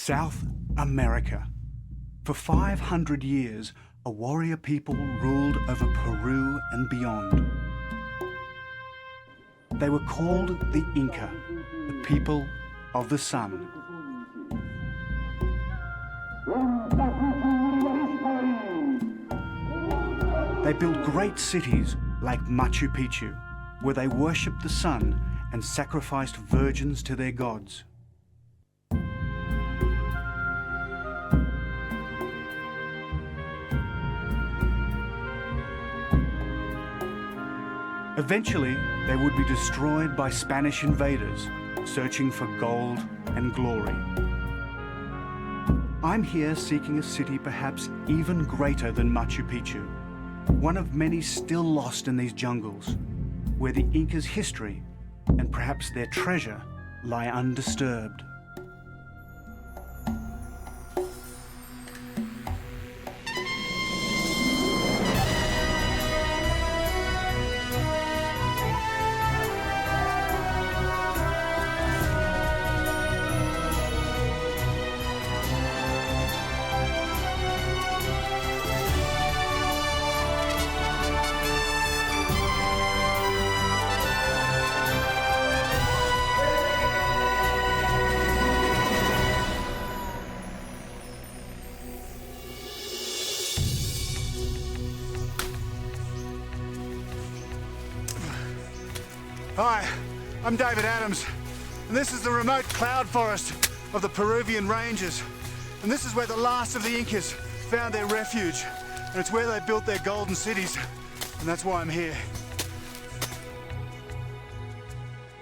South America. For 500 years, a warrior people ruled over Peru and beyond. They were called the Inca, the people of the sun. They built great cities like Machu Picchu, where they worshipped the sun and sacrificed virgins to their gods. Eventually, they would be destroyed by Spanish invaders searching for gold and glory. I'm here seeking a city perhaps even greater than Machu Picchu, one of many still lost in these jungles, where the Incas' history and perhaps their treasure lie undisturbed. Hi, I'm David Adams, and this is the remote cloud forest of the Peruvian ranges. And this is where the last of the Incas found their refuge, and it's where they built their golden cities, and that's why I'm here.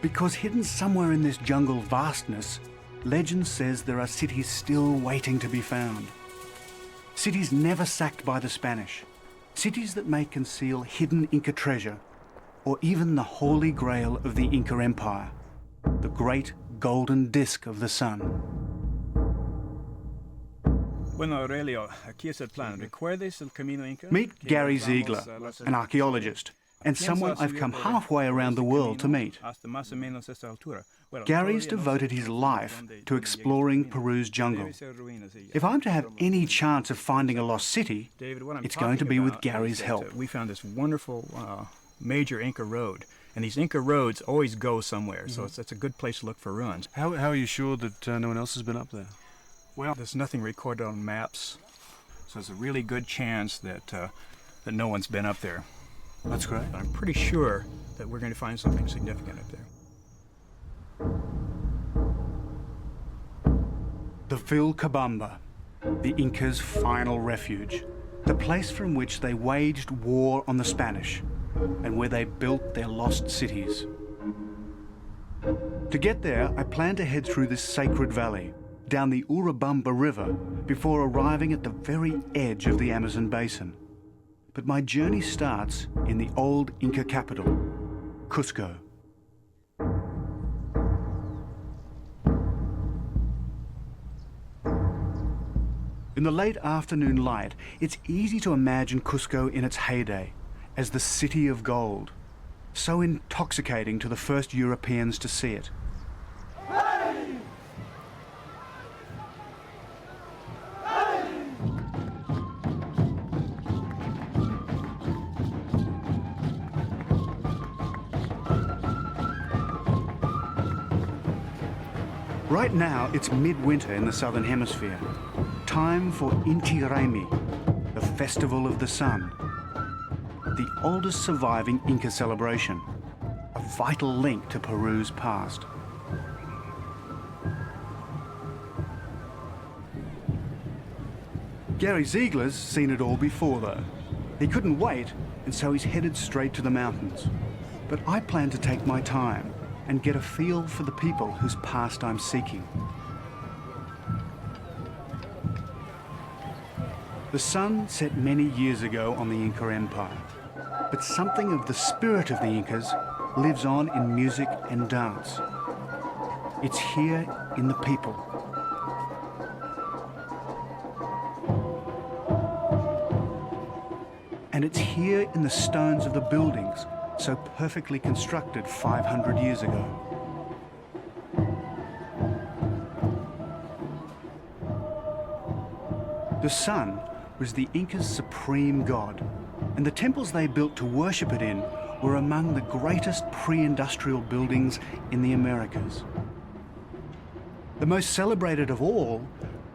Because hidden somewhere in this jungle vastness, legend says there are cities still waiting to be found. Cities never sacked by the Spanish. Cities that may conceal hidden Inca treasure, or even the holy grail of the Inca Empire, the great golden disk of the sun. Bueno, Aurelio, aquí es el plan. ¿Recuerdes el camino Inca? Meet Gary Ziegler, an archaeologist, and someone I've come halfway around the world to meet. Gary's devoted his life to exploring Peru's jungle. If I'm to have any chance of finding a lost city, it's going to be with Gary's help. We found this wonderful major Inca road, and these Inca roads always go somewhere, so it's a good place to look for ruins. How are you sure that no one else has been up there? Well, there's nothing recorded on maps, so there's a really good chance that that no one's been up there. That's great. But I'm pretty sure that we're going to find something significant up there. The Vilcabamba, the Incas' final refuge, the place from which they waged war on the Spanish, and where they built their lost cities. To get there, I plan to head through this sacred valley, down the Urubamba River, before arriving at the very edge of the Amazon basin. But my journey starts in the old Inca capital, Cusco. In the late afternoon light, it's easy to imagine Cusco in its heyday, as the city of gold, so intoxicating to the first Europeans to see it. Right now, it's midwinter in the southern hemisphere. Time for Inti Raymi, the festival of the sun. The oldest surviving Inca celebration, a vital link to Peru's past. Gary Ziegler's seen it all before, though. He couldn't wait, and so he's headed straight to the mountains. But I plan to take my time and get a feel for the people whose past I'm seeking. The sun set many years ago on the Inca Empire, but something of the spirit of the Incas lives on in music and dance. It's here in the people. And it's here in the stones of the buildings so perfectly constructed 500 years ago. The sun was the Incas' supreme god, and the temples they built to worship it in were among the greatest pre-industrial buildings in the Americas. The most celebrated of all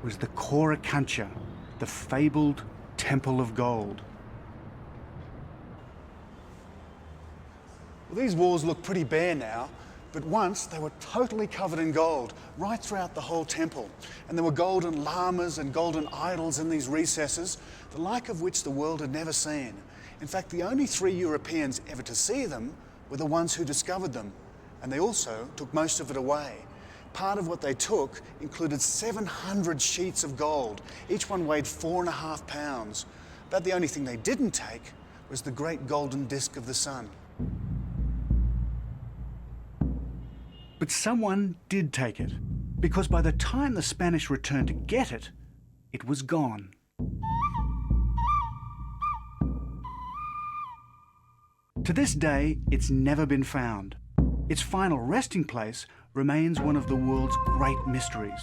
was the Coricancha, the fabled Temple of Gold. Well, these walls look pretty bare now, but once they were totally covered in gold, right throughout the whole temple. And there were golden llamas and golden idols in these recesses, the like of which the world had never seen. In fact, the only 3 Europeans ever to see them were the ones who discovered them, and they also took most of it away. Part of what they took included 700 sheets of gold. Each one weighed 4.5 pounds. But the only thing they didn't take was the great golden disc of the sun. But someone did take it, because by the time the Spanish returned to get it, it was gone. To this day, it's never been found. Its final resting place remains one of the world's great mysteries.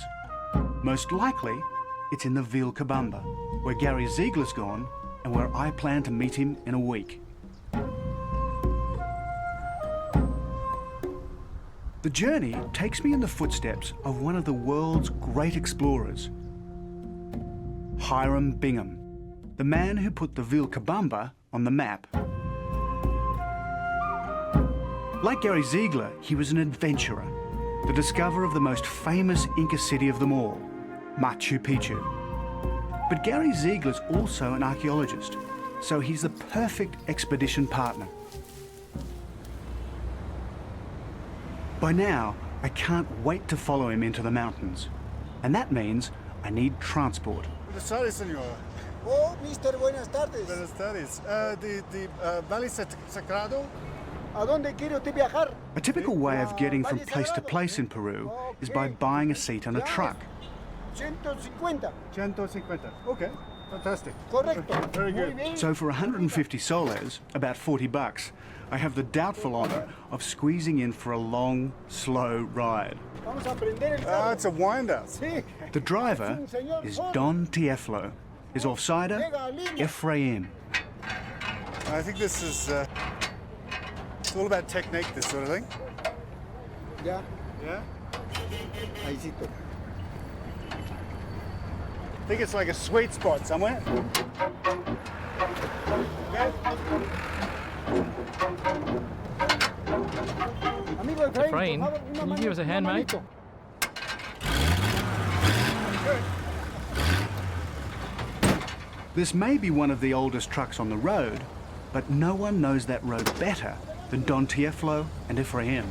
Most likely, it's in the Vilcabamba, where Gary Ziegler's gone and where I plan to meet him in a week. The journey takes me in the footsteps of one of the world's great explorers, Hiram Bingham, the man who put the Vilcabamba on the map. Like Gary Ziegler, he was an adventurer, the discoverer of the most famous Inca city of them all, Machu Picchu. But Gary Ziegler's also an archaeologist, so he's the perfect expedition partner. By now, I can't wait to follow him into the mountains. And that means I need transport. Buenas tardes, señora. Oh, mister, buenas tardes. Buenas tardes. The Valley Sagrado? ¿A dónde quiere usted viajar? A typical way of getting from place to place in Peru is by buying a seat on a truck. 150. 150. Okay, fantastic. Correcto. Very Muy good. bien. So for 150 soles, about 40 bucks, I have the doubtful honor of squeezing in for a long, slow ride. Vamos a prender el Ah, carro. it's a wind-up. Sí. The driver is Don Tieflo. His offsider, Ephraim. I think this is it's all about technique, this sort of thing. Ya, Yeah? ahícito. I think it's like a sweet spot somewhere. Okay. Amigo Efraín, Efraín, por favor, can you give us a hand, mate? manito. This may be one of the oldest trucks on the road, but no one knows that road better than Don Tieflo and Ephraim.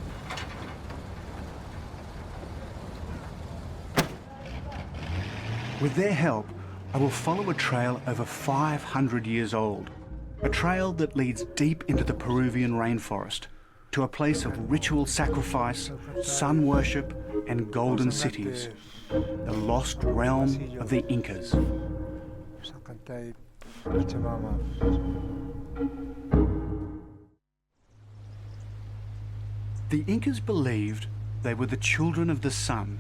With their help, I will follow a trail over 500 years old, a trail that leads deep into the Peruvian rainforest, to a place of ritual sacrifice, sun worship, and golden cities, the lost realm of the Incas. The Incas believed they were the children of the sun,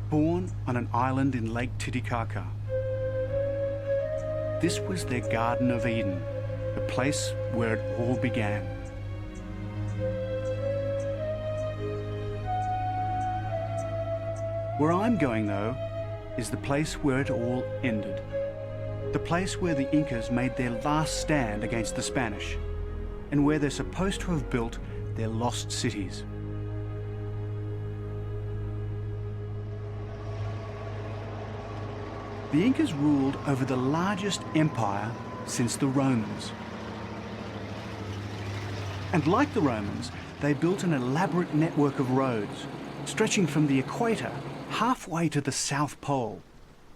born on an island in Lake Titicaca. This was their Garden of Eden, the place where it all began. Where I'm going, though, is the place where it all ended. The place where the Incas made their last stand against the Spanish, and where they're supposed to have built their lost cities. The Incas ruled over the largest empire since the Romans. And like the Romans, they built an elaborate network of roads, stretching from the equator halfway to the South Pole,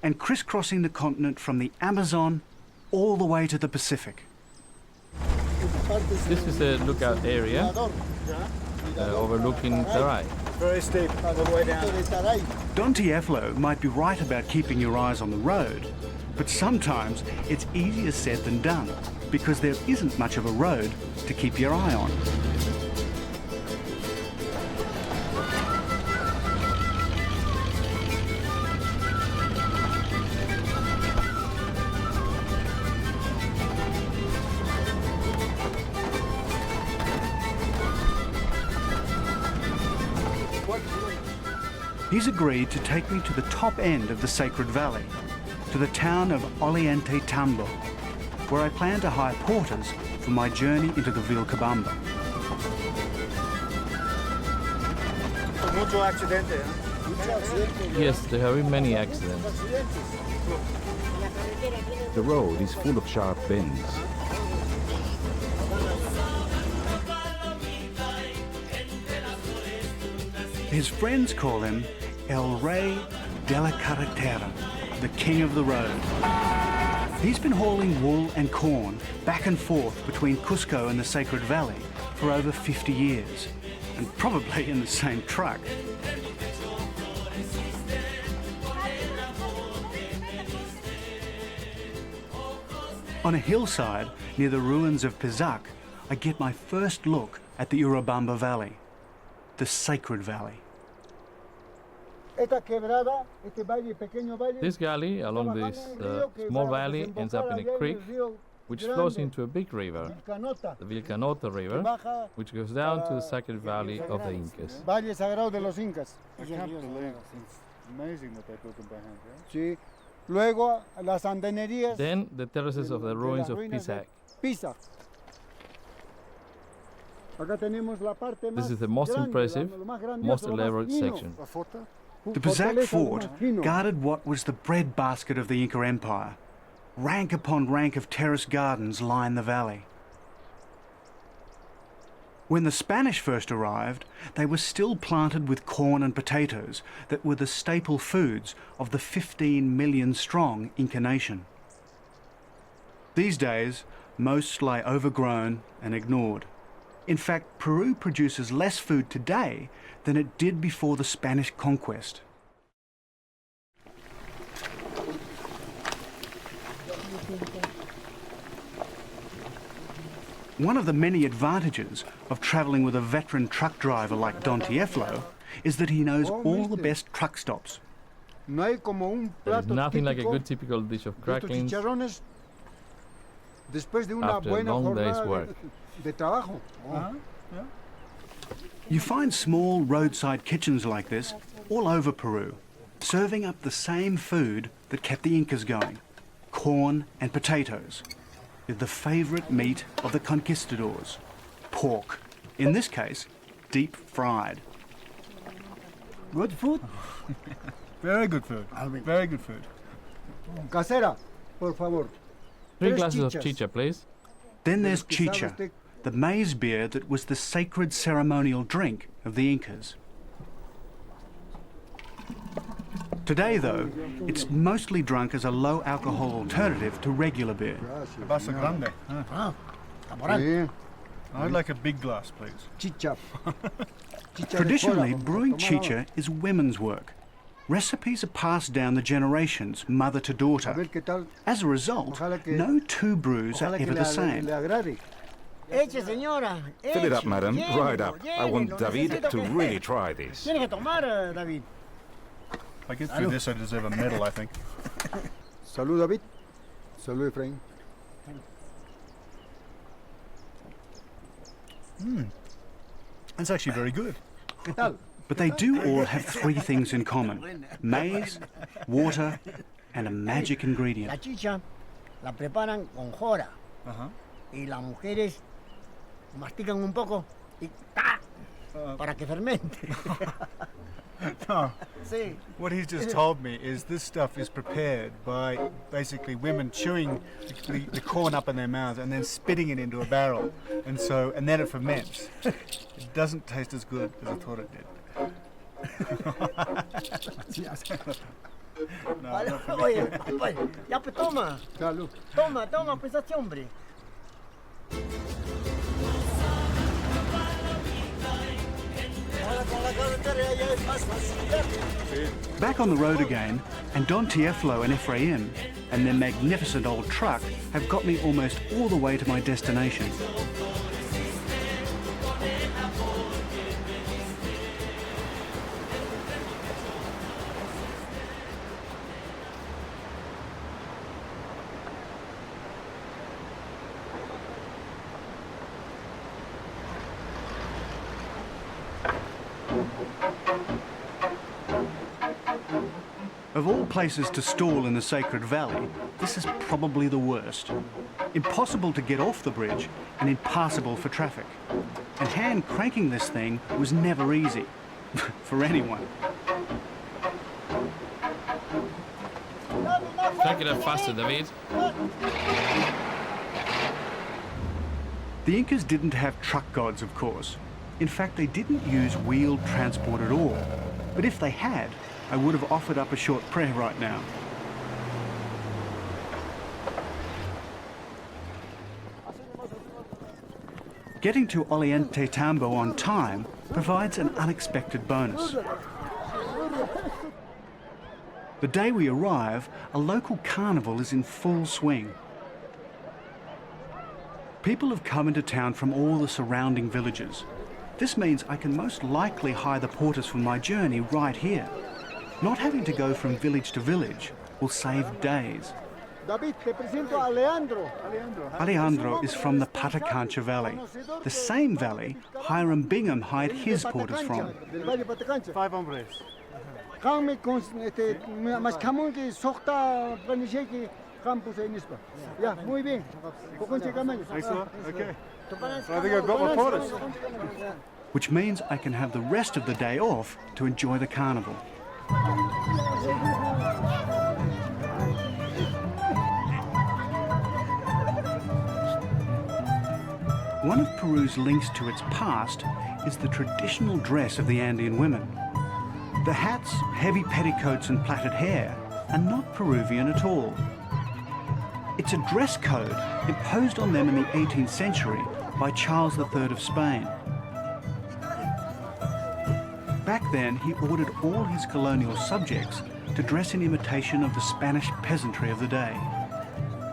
and crisscrossing the continent from the Amazon all the way to the Pacific. This is a lookout area overlooking Taray. Very steep, all the way down. Don Tieflo might be right about keeping your eyes on the road, but sometimes it's easier said than done, because there isn't much of a road to keep your eye on. He's agreed to take me to the top end of the Sacred Valley, to the town of Ollantaytambo, where I plan to hire porters for my journey into the Vilcabamba. Mucho accidente, ¿eh? Yes, there have been many accidents. The road is full of sharp bends. His friends call him El Rey de la Carretera, the king of the road. He's been hauling wool and corn back and forth between Cusco and the Sacred Valley for over 50 years, and probably in the same truck. On a hillside near the ruins of Pisac, I get my first look at the Urubamba Valley, the Sacred Valley. Esta quebrada, este valle, pequeño valle, This galley along this small valley ends up in a creek which flows into a big river, Canota, the Vilcanota River, baja which goes down to the Sacred Valley of the Incas. Valle Sagrado de los Incas. I can't believe it's amazing that they built them by hand, right? Sí. Luego las andenerías. Then the terraces of the ruins of Pisac. Pisa. Acá tenemos la parte This más is the most grande, impressive, lo más grandioso, most lo más elaborate fino. section. La Forta? The Pisac Fortaleza, lo fort más fino. guarded what was the breadbasket of the Inca Empire. Rank upon rank of terrace gardens line the valley. When the Spanish first arrived, they were still planted with corn and potatoes that were the staple foods of the 15 million strong Inca nation. These days, most lie overgrown and ignored. In fact, Peru produces less food today than it did before the Spanish conquest. One of the many advantages of travelling with a veteran truck driver like Don Tieflo is that he knows all the best truck stops. No hay como un There is plato nothing like a típico good typical dish of de estos cracklings chicharrones después de una after a buena long day's jornada work. de trabajo. You find small roadside kitchens like this all over Peru, serving up the same food that kept the Incas going, corn and potatoes, with the favourite meat of the conquistadors, pork, in this case, deep fried. Good food. Very good food. Very good food. Casera, por favor. 3 Tres glasses of chichas. chicha, please. Then there's que sabe chicha, usted- the maize beer that was the sacred ceremonial drink of the Incas. Today, though, it's mostly drunk as a low-alcohol alternative to regular beer. Vaso grande. Sí, I'd like a big glass, please. chicha. Chicha de Traditionally, cola, brewing tomar chicha is women's work. Recipes are passed down the generations, mother to A daughter. ver qué tal. As a result, Ojalá que- no two brews are Ojalá que ever the same. le agrade. Eche, señora. Fill it up, eche, madam. llénelo, Right up. I want llénelo, David necesito to que- really try this. Tiene que tomar, David. If I get through this, I deserve a medal, I think. Salud, David. Salud, Efraín. That's actually very good. ¿Qué tal? But they do all have three things in common: maize, water, and a magic La ingredient. chicha la preparan con jora. Uh-huh. Y las mujeres mastican un poco y ¡ta! Para que fermente. No, Sí. what he's just told me is this stuff is prepared by basically women chewing the corn up in their mouths and then spitting it into a barrel, and then it ferments. It doesn't taste as good as I thought it did. No, not for me. Oye, pues, ya pues toma. Salud. Toma, pues este hombre. Ahora con la carretera ya es más fácil. Back on the road again, and Don Tieflo and Ephraim and their magnificent old truck have got me almost all the way to my destination. Of all places to stall in the Sacred Valley, this is probably the worst. Impossible to get off the bridge and impassable for traffic. And hand cranking this thing was never easy. For anyone. Crank it up faster, David. The Incas didn't have truck gods, of course. In fact, they didn't use wheeled transport at all. But if they had, I would have offered up a short prayer right now. Getting to Ollantaytambo on time provides an unexpected bonus. The day we arrive, a local carnival is in full swing. People have come into town from all the surrounding villages. This means I can most likely hire the porters for my journey right here. Not having to go from village to village will save days. David, te presento a Alejandro. Alejandro is from the Patacancha Valley, the same valley Hiram Bingham hired his porters from. Del Valle Patacancha. 5 hombres. Kami mas kamu que sokta panisheki campus en Ispa. Ya, muy bien. Poconche camellos. Thanks a lot. Okay. I think I've got my porters. Which means I can have the rest of the day off to enjoy the carnival. One of Peru's links to its past is the traditional dress of the Andean women. The hats, heavy petticoats and plaited hair are not Peruvian at all. It's a dress code imposed on them in the 18th century by Charles III of Spain. Back then, he ordered all his colonial subjects to dress in imitation of the Spanish peasantry of the day.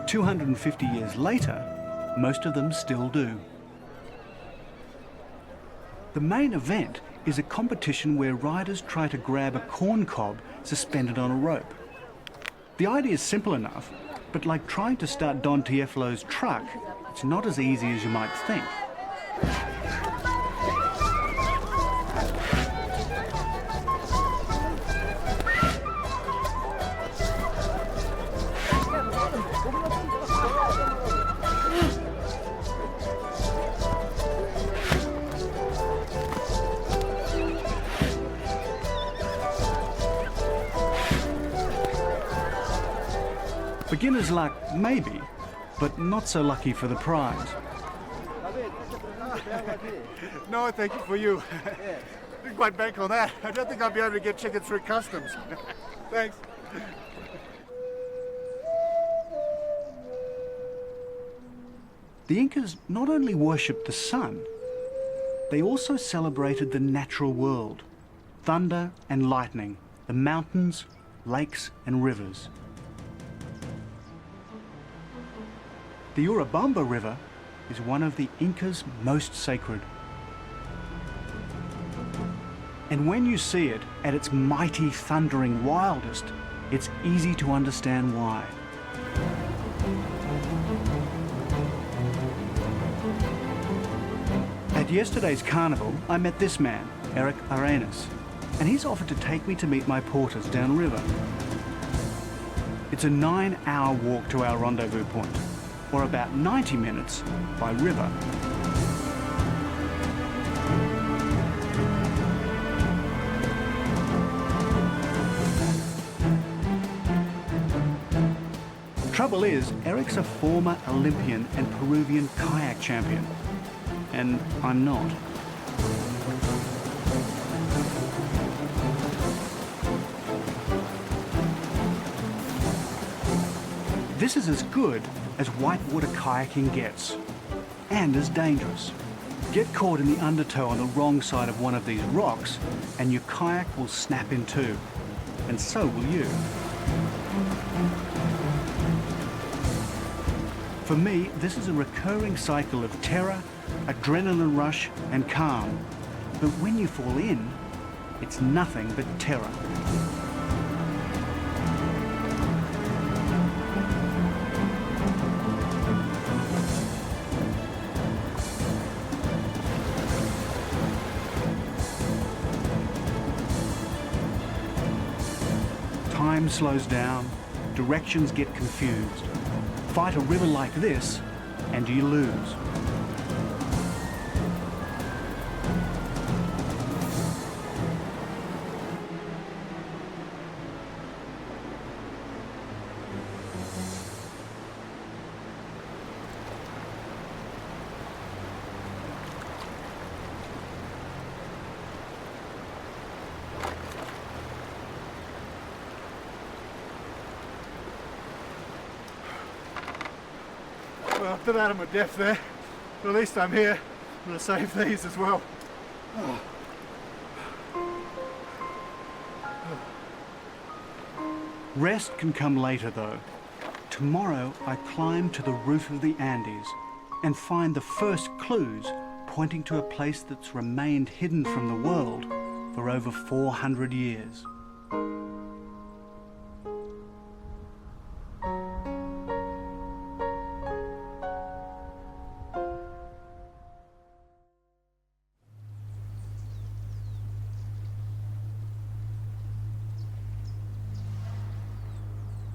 250 years later, most of them still do. The main event is a competition where riders try to grab a corn cob suspended on a rope. The idea is simple enough, but like trying to start Don Tieflo's truck, it's not as easy as you might think. Beginner's luck, maybe, but not so lucky for the prize. No, thank you for you. Didn't quite bank on that. I don't think I'll be able to get chickens through customs. Thanks. The Incas not only worshipped the sun, they also celebrated the natural world, thunder and lightning, the mountains, lakes and rivers. The Urubamba River is one of the Incas' most sacred. And when you see it at its mighty, thundering wildest, it's easy to understand why. At yesterday's carnival, I met this man, Eric Arenas, and he's offered to take me to meet my porters downriver. It's a 9-hour walk to our rendezvous point, or about 90 minutes by river. Trouble is, Eric's a former Olympian and Peruvian kayak champion, and I'm not. This is as good as whitewater kayaking gets, and as dangerous. Get caught in the undertow on the wrong side of one of these rocks, and your kayak will snap in two, and so will you. For me, this is a recurring cycle of terror, adrenaline rush, and calm. But when you fall in, it's nothing but terror. Time slows down, directions get confused. Fight a river like this, and you lose. Well, I've been out of my depth there, but at least I'm here. I'm going to save these as well. Rest can come later though. Tomorrow I climb to the roof of the Andes and find the first clues pointing to a place that's remained hidden from the world for over 400 years.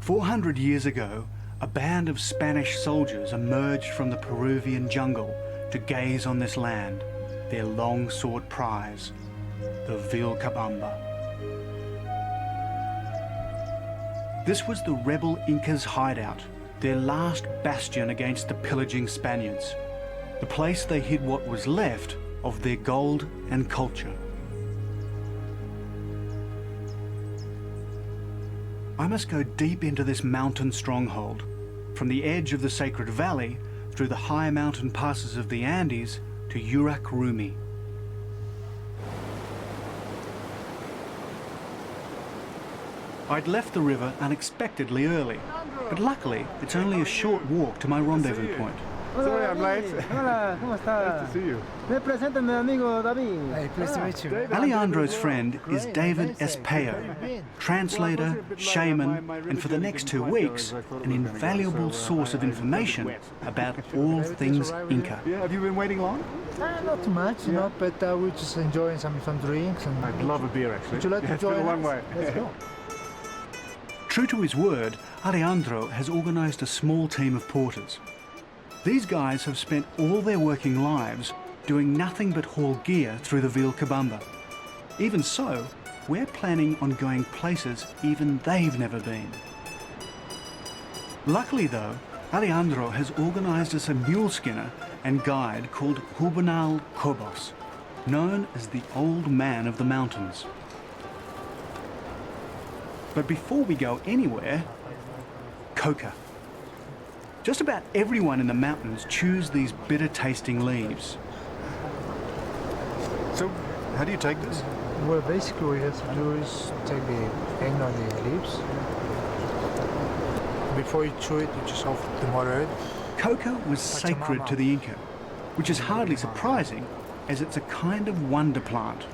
"400 years ago, a band of Spanish soldiers emerged from the Peruvian jungle to gaze on this land, their long-sought prize, the Vilcabamba. This was the rebel Incas' hideout, their last bastion against the pillaging Spaniards, the place they hid what was left of their gold and culture. I must go deep into this mountain stronghold, from the edge of the Sacred Valley through the high mountain passes of the Andes to Yurak Rumi. I'd left the river unexpectedly early, but luckily it's only a short walk to my rendezvous point. Sorry I'm late. Hola, ¿cómo está? Nice to see you. Me presento mi amigo David. Hey, pleased to meet you. Alejandro's friend is David Espeo, translator, shaman, and for the next 2 weeks, an invaluable source of information about all things Inca. Yeah, have you been waiting long? Not too much, you know, but we're just enjoying some drinks. And I'd love a beer actually. would you like to It's been join a long us? way. Let's go. True to his word, Alejandro has organised a small team of porters. These guys have spent all their working lives doing nothing but haul gear through the Vilcabamba. Even so, we're planning on going places even they've never been. Luckily though, Alejandro has organised us a mule skinner and guide called Juvenal Cobos, known as the Old Man of the Mountains. But before we go anywhere, coca. Just about everyone in the mountains chews these bitter-tasting leaves. So, how do you take this? Well, basically what you have to do is take the end of the leaves. Before you chew it, you just off the motor. Coca was sacred to the Inca, which is hardly surprising as it's a kind of wonder plant.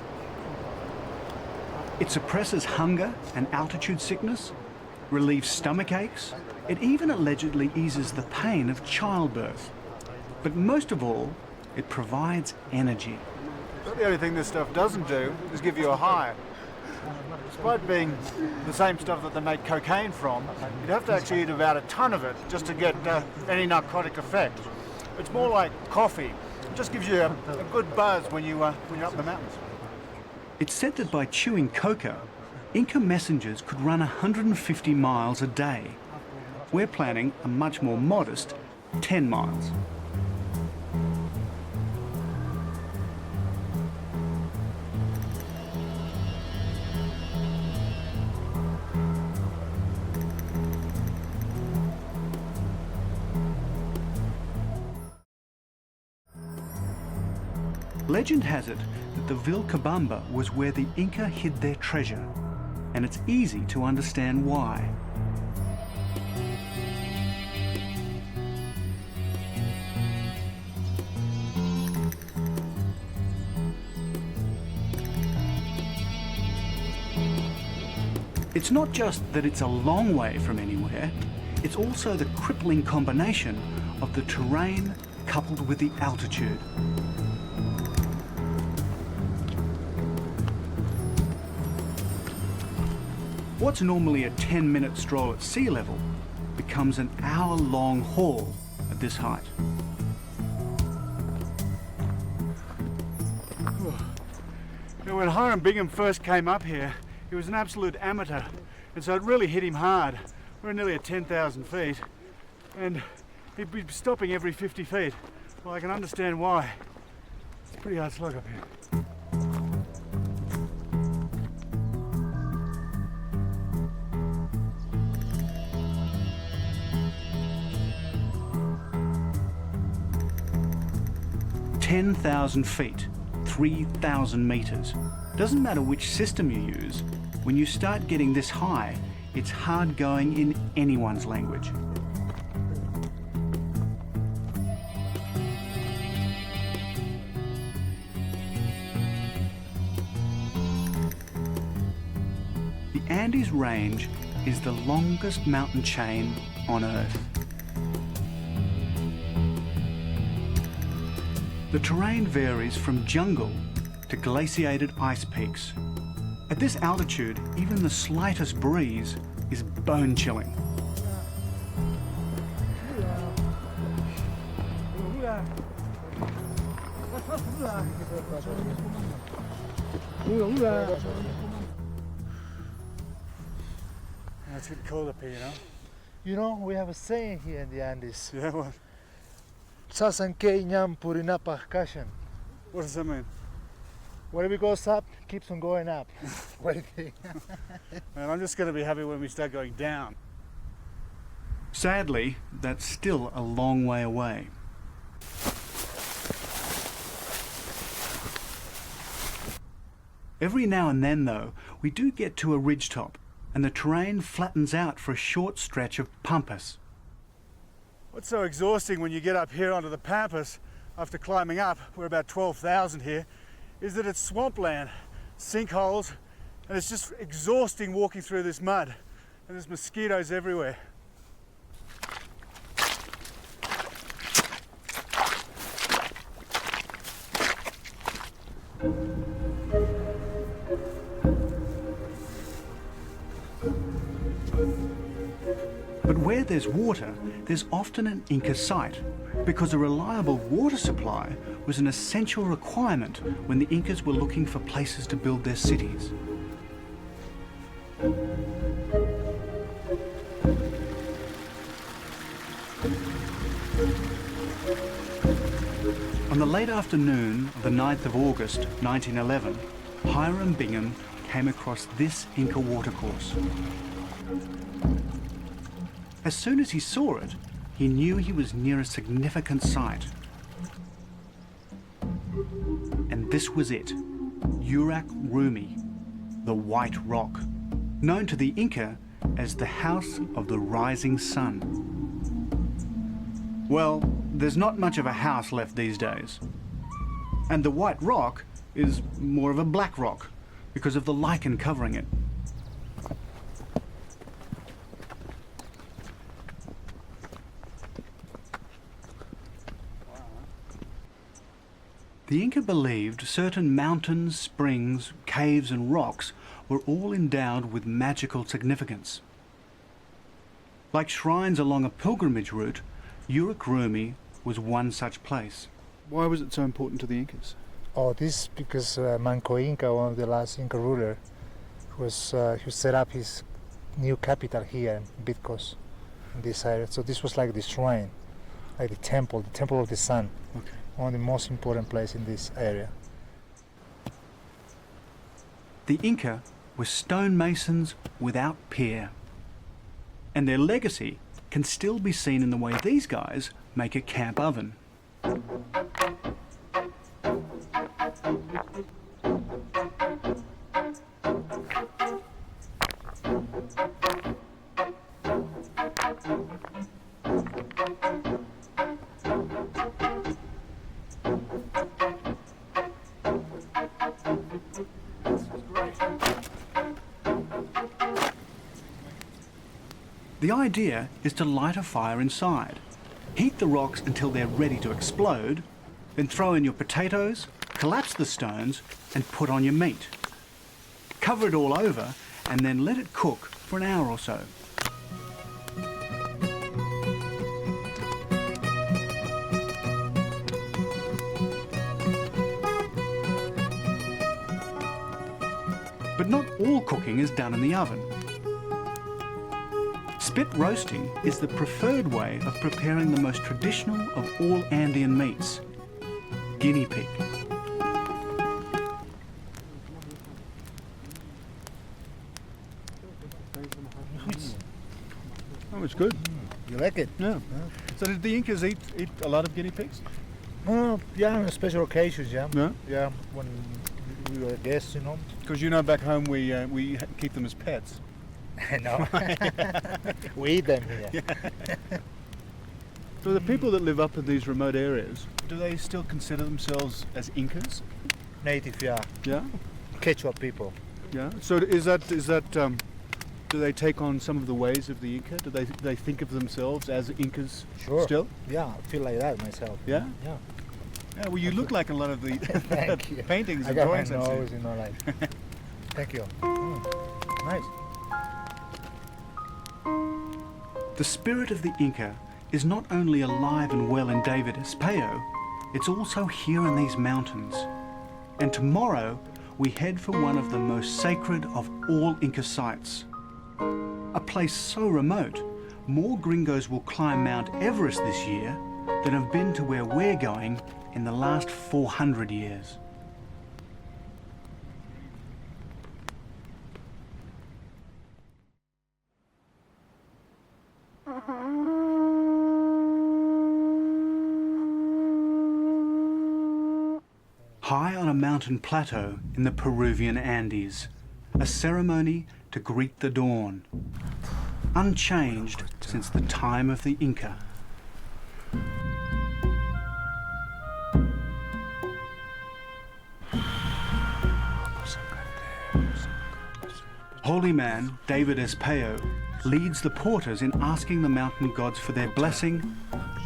It suppresses hunger and altitude sickness, relieves stomach aches. It even allegedly eases the pain of childbirth. But most of all, it provides energy. But the only thing this stuff doesn't do is give you a high. Despite being the same stuff that they make cocaine from, you'd have to actually eat about a ton of it just to get any narcotic effect. It's more like coffee. It just gives you a good buzz when you're up in the mountains. It's said that by chewing coca, Inca messengers could run 150 miles a day. We're planning a much more modest 10 miles. Legend has it that the Vilcabamba was where the Inca hid their treasure, and it's easy to understand why. It's not just that it's a long way from anywhere, it's also the crippling combination of the terrain coupled with the altitude. What's normally a 10-minute stroll at sea level becomes an hour-long haul at this height. When Hiram Bingham first came up here, he was an absolute amateur, and so it really hit him hard. We're nearly at 10,000 feet, and he'd be stopping every 50 feet. Well, I can understand why. It's a pretty hard slog up here. "10,000 feet, 3,000 meters. Doesn't matter which system you use, when you start getting this high, it's hard going in anyone's language. The Andes Range is the longest mountain chain on Earth. The terrain varies from jungle to glaciated ice peaks. At this altitude, even the slightest breeze is bone-chilling. It's getting cold up here, you know? You know, we have a saying here in the Andes. Yeah, what? Sasanke nyam purinapa kashan. What does that mean? Whatever goes up keeps on going up. What do you think? Man, I'm just going to be happy when we start going down. Sadly, that's still a long way away. Every now and then, though, we do get to a ridgetop, and the terrain flattens out for a short stretch of pampas. What's so exhausting when you get up here onto the pampas after climbing up, we're about 12,000 here, is that it's swampland, sinkholes, and it's just exhausting walking through this mud, and there's mosquitoes everywhere. But where there's water, there's often an Inca site, because a reliable water supply was an essential requirement when the Incas were looking for places to build their cities. On the late afternoon of the 9th of August 1911, Hiram Bingham came across this Inca watercourse. As soon as he saw it, he knew he was near a significant site. And this was it, Yurak Rumi, the White Rock, known to the Inca as the House of the Rising Sun. Well, there's not much of a house left these days. And the White Rock is more of a black rock because of the lichen covering it. The Inca believed certain mountains, springs, caves and rocks were all endowed with magical significance. Like shrines along a pilgrimage route, Yurak Rumi was one such place. Why was it so important to the Incas? Oh, this because Manco Inca, one of the last Inca ruler, he set up his new capital here in Bitcos, in this area. So this was like the shrine, like the temple of the sun. Okay. One of the most important places in this area. The Inca were stonemasons without peer. And their legacy can still be seen in the way these guys make a camp oven. The idea is to light a fire inside, heat the rocks until they're ready to explode, then throw in your potatoes, collapse the stones, and put on your meat. Cover it all over, and then let it cook for an hour or so. But not all cooking is done in the oven. Spit roasting is the preferred way of preparing the most traditional of all Andean meats, guinea pig. Oh, it's good. You like it? Yeah. So did the Incas eat a lot of guinea pigs? Yeah, on special occasions, yeah. Yeah. Yeah, when we were guests, you know. Because back home we keep them as pets. No. We eat them here. So the people that live up in these remote areas, do they still consider themselves as Incas? Native, yeah. Yeah. Quechua people. Yeah. So is that do they take on some of the ways of the Inca? Do they think of themselves as Incas Sure. still? Yeah, I feel like that myself. Yeah? Yeah. Yeah, well, you look like a lot of the Thank you. paintings I and got my drawings I've seen. nose, you know, like. Thank you. Nice. The spirit of the Inca is not only alive and well in David Espejo, it's also here in these mountains. And tomorrow we head for one of the most sacred of all Inca sites. A place so remote, more gringos will climb Mount Everest this year than have been to where we're going in the last 400 years. High on a mountain plateau in the Peruvian Andes, a ceremony to greet the dawn, unchanged since the time of the Inca. Holy man David Espejo leads the porters in asking the mountain gods for their blessing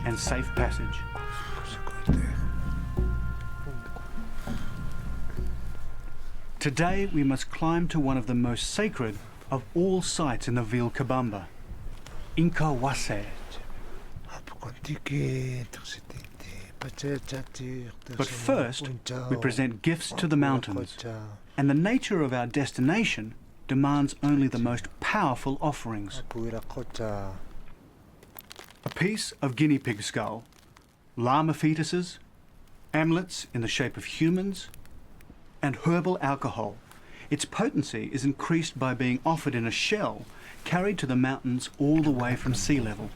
and safe passage. Today we must climb to one of the most sacred of all sites in the Vilcabamba, Inkawasi. But first, we present gifts to the mountains, and the nature of our destination demands only the most powerful offerings. A piece of guinea pig skull, llama fetuses, amulets in the shape of humans, and herbal alcohol. Its potency is increased by being offered in a shell carried to the mountains all the way from sea level.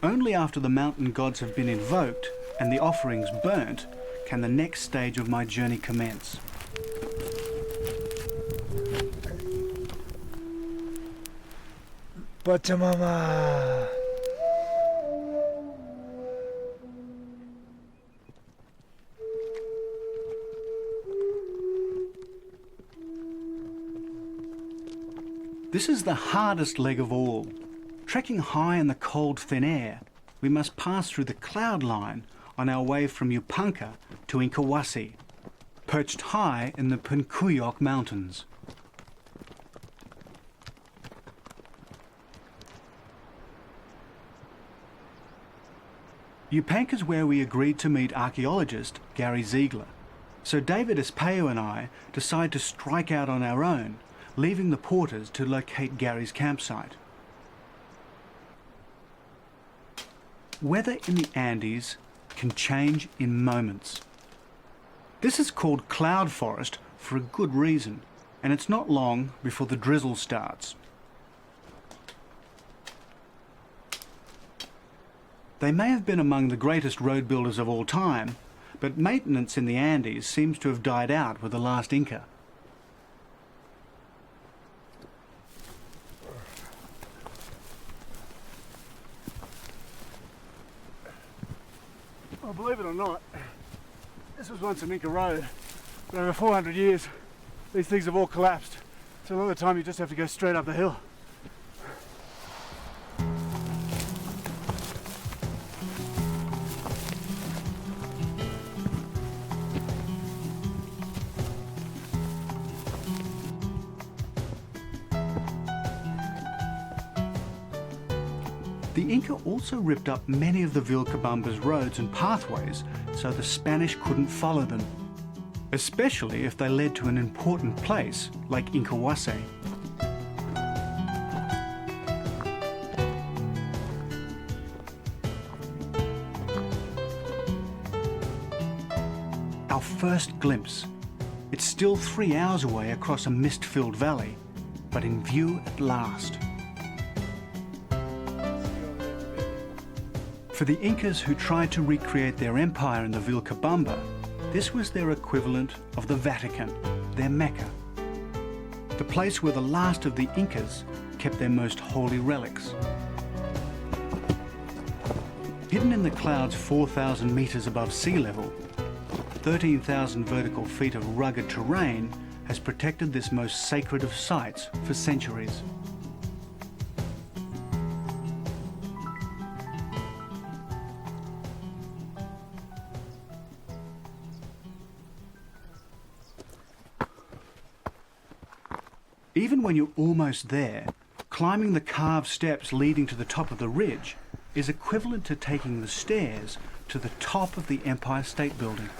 Only after the mountain gods have been invoked and the offerings burnt can the next stage of my journey commence. Pachamama. This is the hardest leg of all. Trekking high in the cold thin air, we must pass through the cloud line on our way from Yupanka to Inkawasi, perched high in the Puncuyok Mountains. Yupanka's where we agreed to meet archaeologist Gary Ziegler, so David Espejo and I decide to strike out on our own, leaving the porters to locate Gary's campsite. Weather in the Andes can change in moments. This is called cloud forest for a good reason, and it's not long before the drizzle starts. They may have been among the greatest road builders of all time, but maintenance in the Andes seems to have died out with the last Inca. Well, believe it or not, this was once an Inca road, but over 400 years, these things have all collapsed. So a lot of the time you just have to go straight up the hill. The Inca also ripped up many of the Vilcabamba's roads and pathways so the Spanish couldn't follow them, especially if they led to an important place like Inkawasi. Our first glimpse. It's still 3 hours away across a mist-filled valley, but in view at last. For the Incas who tried to recreate their empire in the Vilcabamba, this was their equivalent of the Vatican, their Mecca. The place where the last of the Incas kept their most holy relics. Hidden in the clouds 4,000 meters above sea level, 13,000 vertical feet of rugged terrain has protected this most sacred of sites for centuries. Even when you're almost there, climbing the carved steps leading to the top of the ridge is equivalent to taking the stairs to the top of the Empire State Building.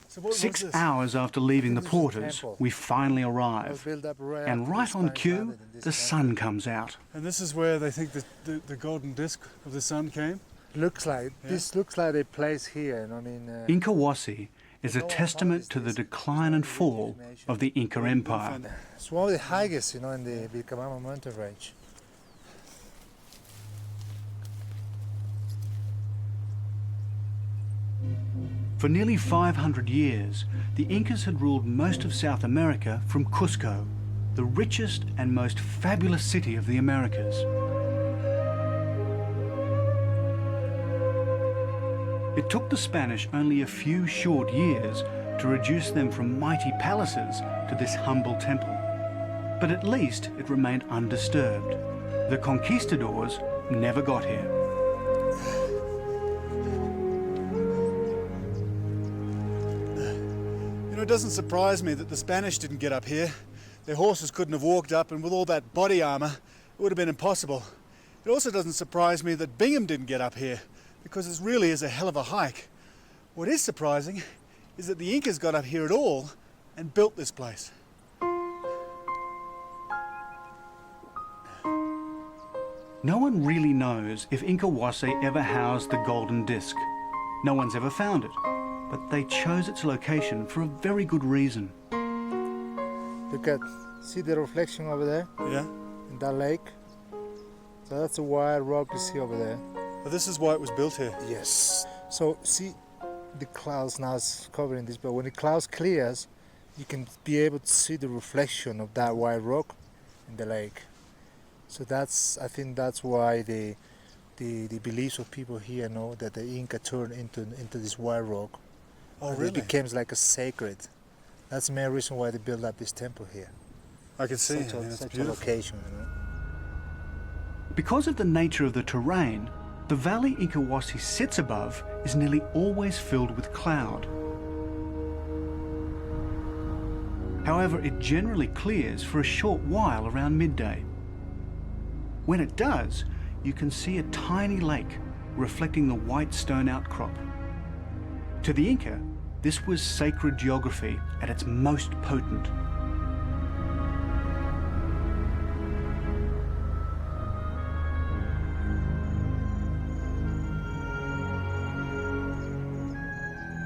So 6 hours after leaving the porters, we finally arrive. And right on cue, the sun comes out. And this is where they think the golden disc of the sun came? Looks like, Yeah. this looks like a place here, I mean... Inkawasi is a testament to the decline and fall of the Inca Empire. It's one of the highest, in the Vilcabamba mountain range. For nearly 500 years, the Incas had ruled most of South America from Cusco, the richest and most fabulous city of the Americas. It took the Spanish only a few short years to reduce them from mighty palaces to this humble temple. But at least it remained undisturbed. The conquistadors never got here. It doesn't surprise me that the Spanish didn't get up here. Their horses couldn't have walked up, and with all that body armour, it would have been impossible. It also doesn't surprise me that Bingham didn't get up here, because it really is a hell of a hike. What is surprising is that the Incas got up here at all and built this place. No one really knows if Inkawasi ever housed the golden disc. No one's ever found it, but they chose its location for a very good reason. Look at, see the reflection over there? Yeah? In that lake? So that's a wild rock you see over there. Well, this is why it was built here. Yes. So see the clouds now is covering this, but when the clouds clears, you can be able to see the reflection of that white rock in the lake. So I think that's why the beliefs of people here know that the Inca turned into this white rock. Oh, and really? it becomes like a sacred. That's the main reason why they built up this temple here. I can see Such it. a location, Because of the nature of the terrain, the valley Inkawasi sits above is nearly always filled with cloud. However, it generally clears for a short while around midday. When it does, you can see a tiny lake reflecting the white stone outcrop. To the Inca, this was sacred geography at its most potent.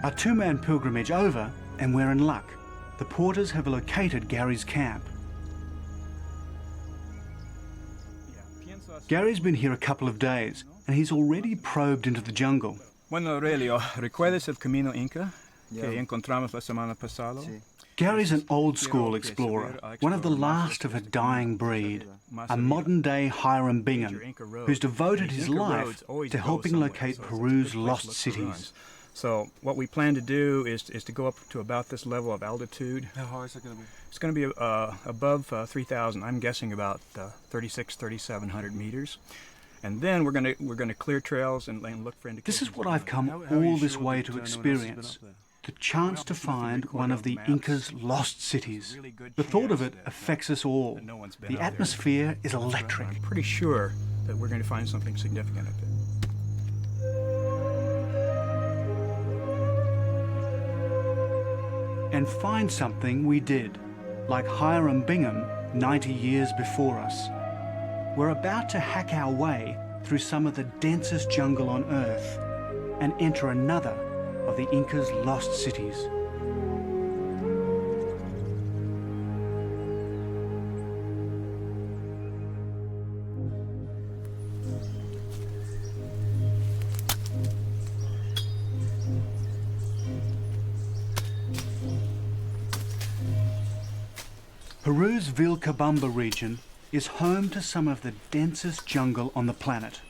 Our two-man pilgrimage over, and we're in luck. The porters have located Gary's camp. Gary's been here a couple of days, and he's already probed into the jungle. Bueno, Aurelio, ¿recuerdas el camino Inca que encontramos la semana pasada? Gary's an old-school explorer, one of the last of a dying breed, a modern-day Hiram Bingham, who's devoted his life to helping locate Peru's lost cities. So what we plan to do is to go up to about this level of altitude. How high is it going to be? It's going to be above 3,000. I'm guessing about 3,700 meters. And then we're going to clear trails and look for indications. This is what I've come all this way to experience. the chance to find one of the Inca's lost cities. The thought of it affects us all. The atmosphere is electric. I'm pretty sure that we're going to find something significant up there. And find something we did, like Hiram Bingham 90 years before us. We're about to hack our way through some of the densest jungle on Earth and enter another of the Inca's lost cities. Peru's Vilcabamba region is home to some of the densest jungle on the planet.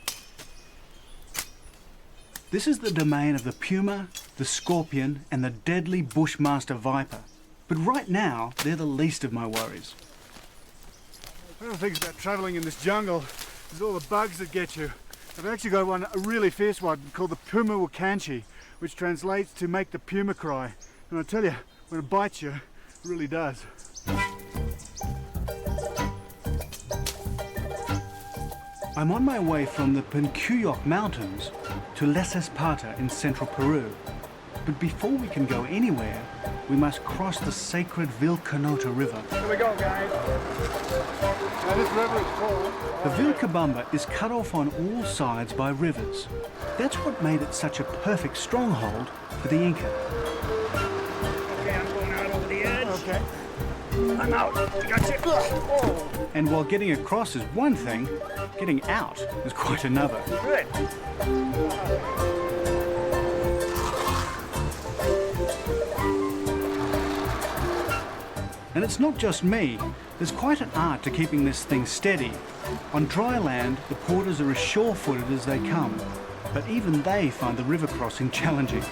This is the domain of the puma, the scorpion, and the deadly bushmaster viper. But right now, they're the least of my worries. One of the things about travelling in this jungle is all the bugs that get you. I've actually got one, a really fierce one, called the puma wakanchi, which translates to make the puma cry. And I tell you, when it bites you, it really does. I'm on my way from the Puncuyok Mountains to Les Esparta in central Peru. But before we can go anywhere, we must cross the sacred Vilcanota River. Here we go, guys. Now this river is full. The Vilcabamba is cut off on all sides by rivers. That's what made it such a perfect stronghold for the Inca. Okay, I'm going out over the edge. Okay. I'm out. Gotcha. Oh. And while getting across is one thing, getting out is quite another. Good. And it's not just me. There's quite an art to keeping this thing steady. On dry land, the porters are as sure-footed as they come, but even they find the river crossing challenging.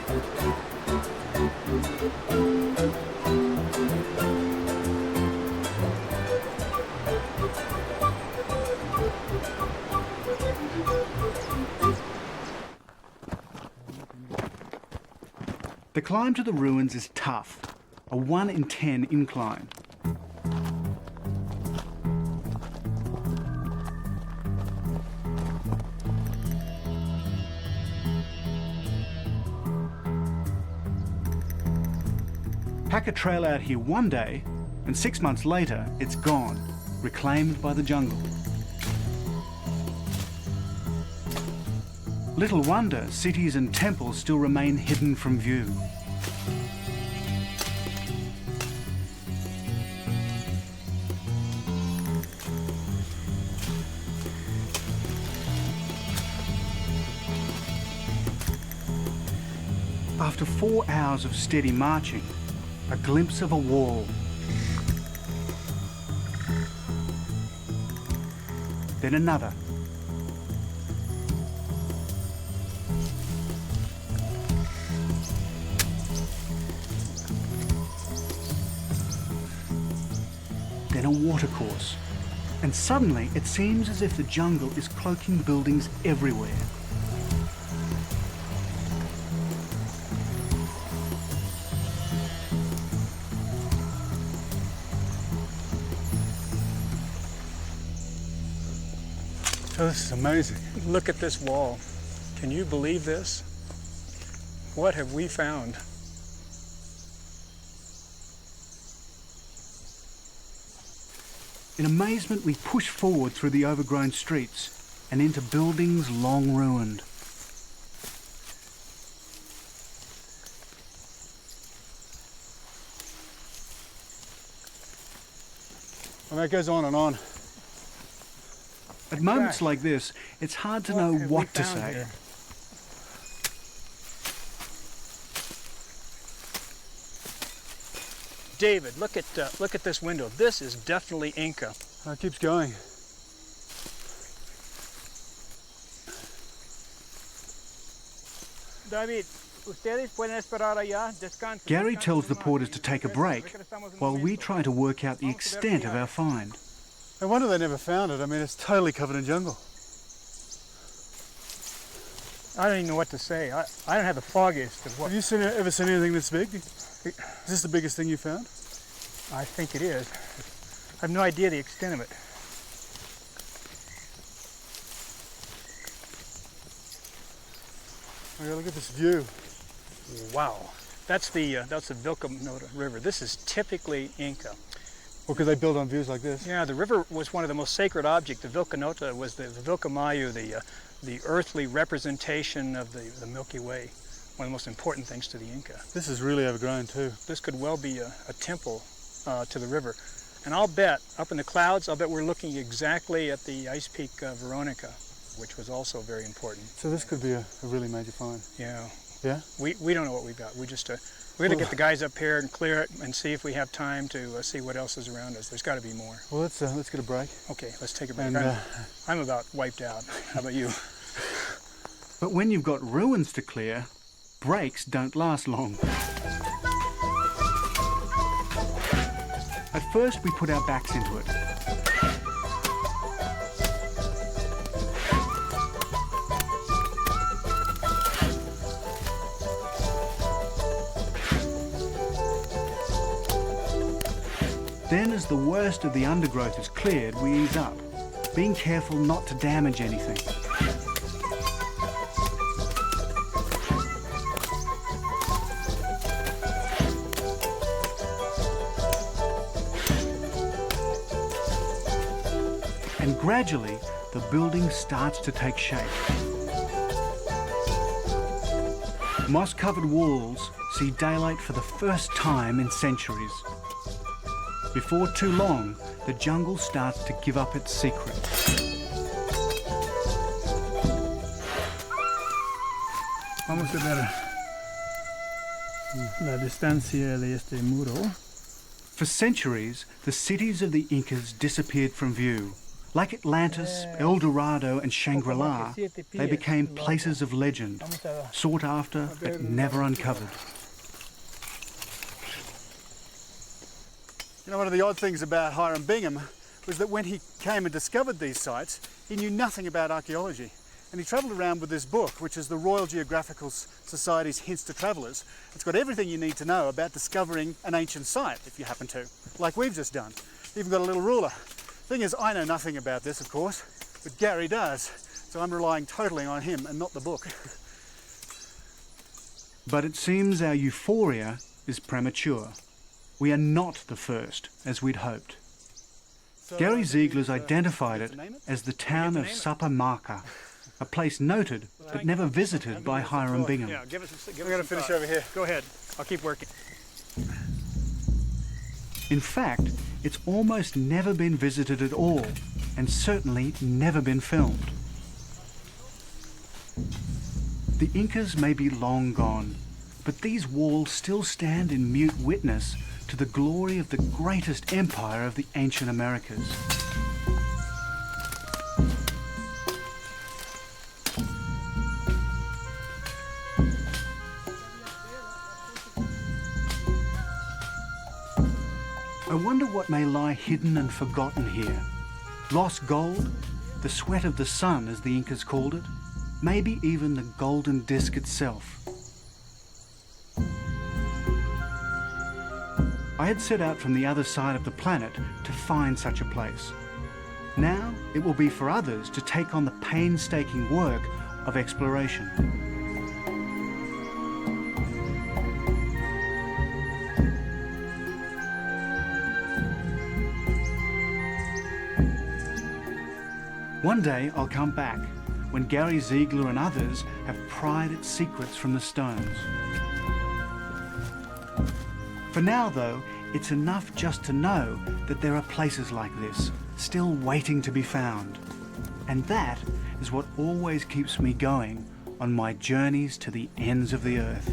The climb to the ruins is tough, a 1 in 10 incline. Pack a trail out here one day, and 6 months later, it's gone, reclaimed by the jungle. Little wonder cities and temples still remain hidden from view. After 4 hours of steady marching, a glimpse of a wall. Then another. Then a watercourse. And suddenly it seems as if the jungle is cloaking buildings everywhere. Oh, this is amazing. Look at this wall. Can you believe this? What have we found? In amazement, we push forward through the overgrown streets and into buildings long ruined. Well, that goes on and on. At moments like this, it's hard to know what to say. Here? David, look at this window. This is definitely Inca. It keeps going. David, ustedes pueden esperar allá. Descansen. Gary tells the porters to take a break while we try to work out the extent of our find. No wonder they never found it. I mean, it's totally covered in jungle. I don't even know what to say. I don't have the foggiest of what. Have you ever seen anything this big? Is this the biggest thing you found? I think it is. I have no idea the extent of it. Oh, look at this view. Wow. That's the Vilcanota River. This is typically Inca. Well, because they build on views like this. Yeah, the river was one of the most sacred objects. The Vilcanota was the Vilcamayu, the earthly representation of the Milky Way. One of the most important things to the Inca. This is really overgrown too. This could well be a temple to the river. And I'll bet, up in the clouds, I'll bet we're looking exactly at the ice peak Veronica, which was also very important. So this could be a really major find. Yeah. Yeah? We don't know what we've got. We're going to get the guys up here and clear it and see if we have time to see what else is around us. There's got to be more. Well, let's get a break. Okay, let's take a break. And, I'm about wiped out. How about you? But when you've got ruins to clear, breaks don't last long. At first we put our backs into it. Then, as the worst of the undergrowth is cleared, we ease up, being careful not to damage anything. And gradually, the building starts to take shape. Moss-covered walls see daylight for the first time in centuries. Before too long, the jungle starts to give up its secret. Vamos a ver la distancia de este muro. For centuries, the cities of the Incas disappeared from view. Like Atlantis, El Dorado and Shangri-La, they became places of legend, sought after but never uncovered. You know, one of the odd things about Hiram Bingham was that when he came and discovered these sites, he knew nothing about archaeology. And he travelled around with this book, which is the Royal Geographical Society's Hints to Travellers. It's got everything you need to know about discovering an ancient site, if you happen to, like we've just done. Even got a little ruler. Thing is, I know nothing about this, of course, but Gary does, so I'm relying totally on him and not the book. But it seems our euphoria is premature. We are not the first, as we'd hoped. Gary Ziegler's identified it as the town of Supamaka, a place noted but never visited by Hiram Bingham. Yeah, give us We're going to finish over here. Go ahead. I'll keep working. In fact, it's almost never been visited at all, and certainly never been filmed. The Incas may be long gone, but these walls still stand in mute witness to the glory of the greatest empire of the ancient Americas. I wonder what may lie hidden and forgotten here. Lost gold? The sweat of the sun, as the Incas called it? Maybe even the golden disc itself. I had set out from the other side of the planet to find such a place. Now it will be for others to take on the painstaking work of exploration. One day I'll come back, when Gary Ziegler and others have pried its secrets from the stones. For now, though, it's enough just to know that there are places like this, still waiting to be found. And that is what always keeps me going on my journeys to the ends of the earth.